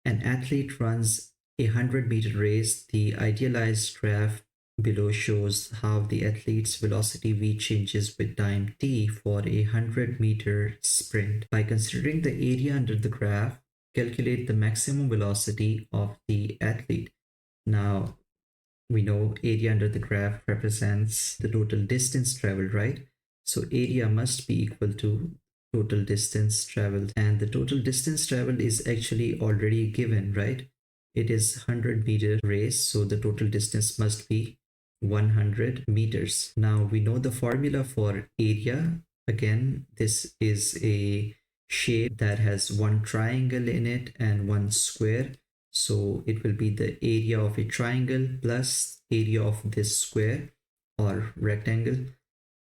An athlete runs a 100-meter race. The idealized graph below shows how the athlete's velocity v changes with time t for a 100-meter sprint. By considering the area under the graph, calculate the maximum velocity of the athlete. Now, we know area under the graph represents the total distance traveled, right? So area must be equal to total distance traveled, and the total distance traveled is actually already given, right? It is 100-meter race, so the total distance must be 100 meters. Now we know the formula for area. Again, this is a shape that has one triangle in it and one square. So it will be the area of a triangle plus area of this square or rectangle.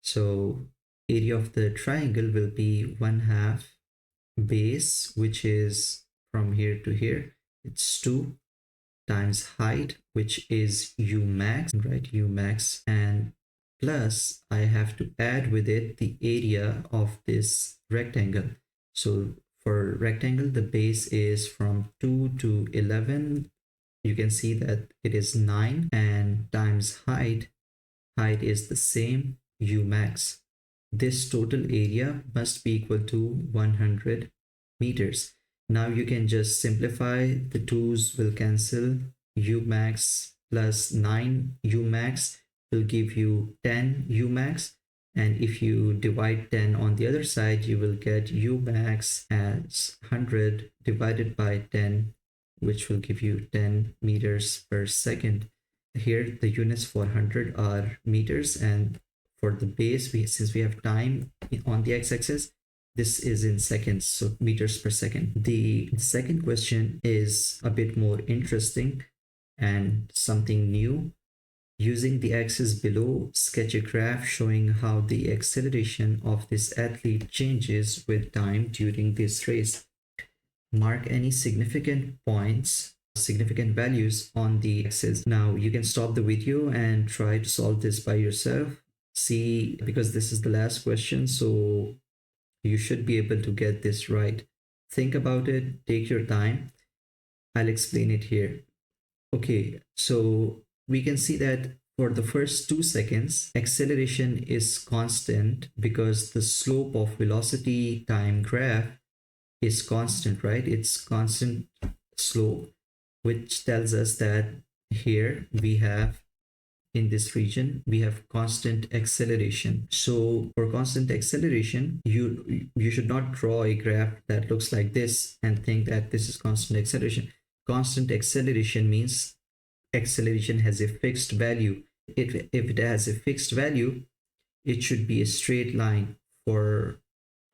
So area of the triangle will be 1/2 base, which is from here to here. It's 2 times height, which is u max, right? U max, and plus I have to add with it the area of this rectangle. So for rectangle, the base is from 2 to 11. You can see that it is 9, and times height is the same, u max. This total area must be equal to 100 meters. Now you can just simplify, the 2's will cancel, u max plus 9 u max will give you 10 u max, and if you divide 10 on the other side, you will get u max as 100 divided by 10, which will give you 10 meters per second. Here the units for 100 are meters, and for the base, since we have time on the x-axis, this is in seconds, so meters per second. The second question is a bit more interesting and something new. Using the axis below, sketch a graph showing how the acceleration of this athlete changes with time during this race. Mark any significant points, significant values on the axis. Now you can stop the video and try to solve this by yourself. See, because this is the last question, so you should be able to get this right. Think about it, take your time. I'll explain it here. Okay, so we can see that for the first 2 seconds, acceleration is constant because the slope of velocity time graph is constant, right? It's constant slope, which tells us that here we have, in this region, we have constant acceleration. So for constant acceleration, you should not draw a graph that looks like this and think that this is constant acceleration. Constant acceleration means acceleration has a fixed value. If it has a fixed value, it should be a straight line for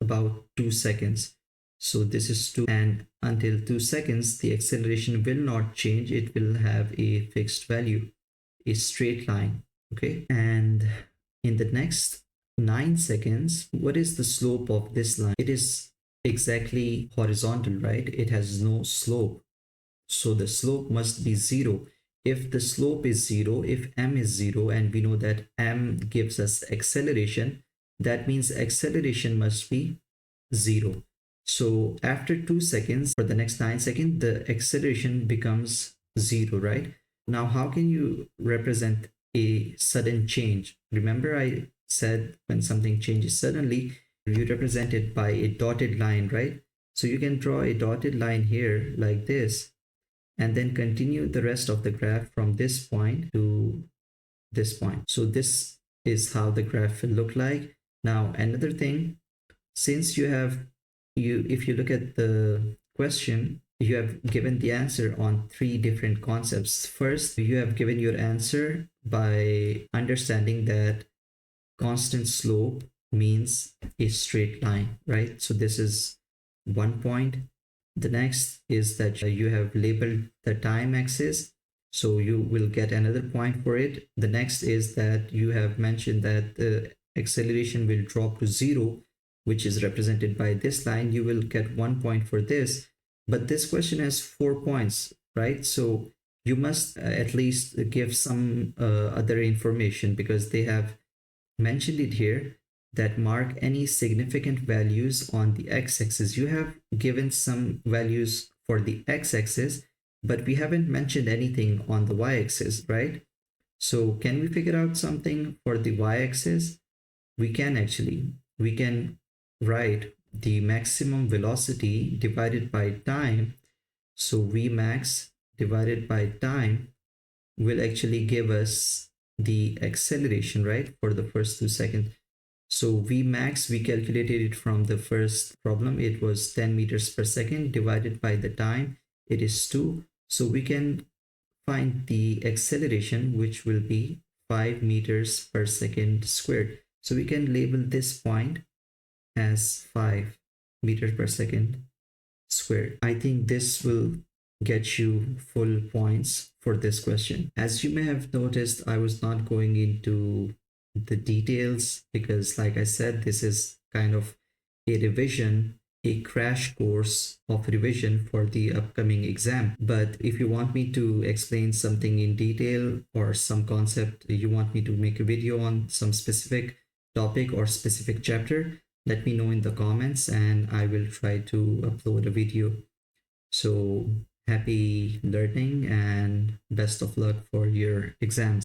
about 2 seconds. So this is 2, and until 2 seconds, the acceleration will not change. It will have a fixed value, a straight line. Okay, and in the next 9 seconds, what is the slope of this line? It is exactly horizontal, right? It has no slope, so the slope must be 0. If the slope is 0, if m is 0, and we know that m gives us acceleration, that means acceleration must be 0. So after 2 seconds, for the next 9 seconds, the acceleration becomes 0, right? Now, how can you represent a sudden change? Remember, I said when something changes suddenly, you represent it by a dotted line, right? So you can draw a dotted line here like this, and then continue the rest of the graph from this point to this point. So this is how the graph will look like. Now, another thing, since if you look at the question, you have given the answer on 3 different concepts. First, you have given your answer by understanding that constant slope means a straight line, right? So this is one point. The next is that you have labeled the time axis, so you will get another point for it. The next is that you have mentioned that the acceleration will drop to 0, which is represented by this line. You will get 1 point for this, but this question has 4 points, right? So you must at least give some other information, because they have mentioned it here, that mark any significant values on the x-axis. You have given some values for the x-axis, but we haven't mentioned anything on the y-axis, right? So can we figure out something for the y-axis? We can actually. We can write the maximum velocity divided by time. So Vmax divided by time will actually give us the acceleration, right, for the first 2 seconds. So Vmax, we calculated it from the first problem. It was 10 meters per second divided by the time. It is 2. So we can find the acceleration, which will be 5 meters per second squared. So we can label this point as 5 meters per second squared. I think this will get you full points for this question. As you may have noticed, I was not going into the details because, like I said, this is kind of a revision, a crash course of revision for the upcoming exam. But if you want me to explain something in detail or some concept, you want me to make a video on some specific topic or specific chapter, let me know in the comments and I will try to upload a video. So happy learning and best of luck for your exams.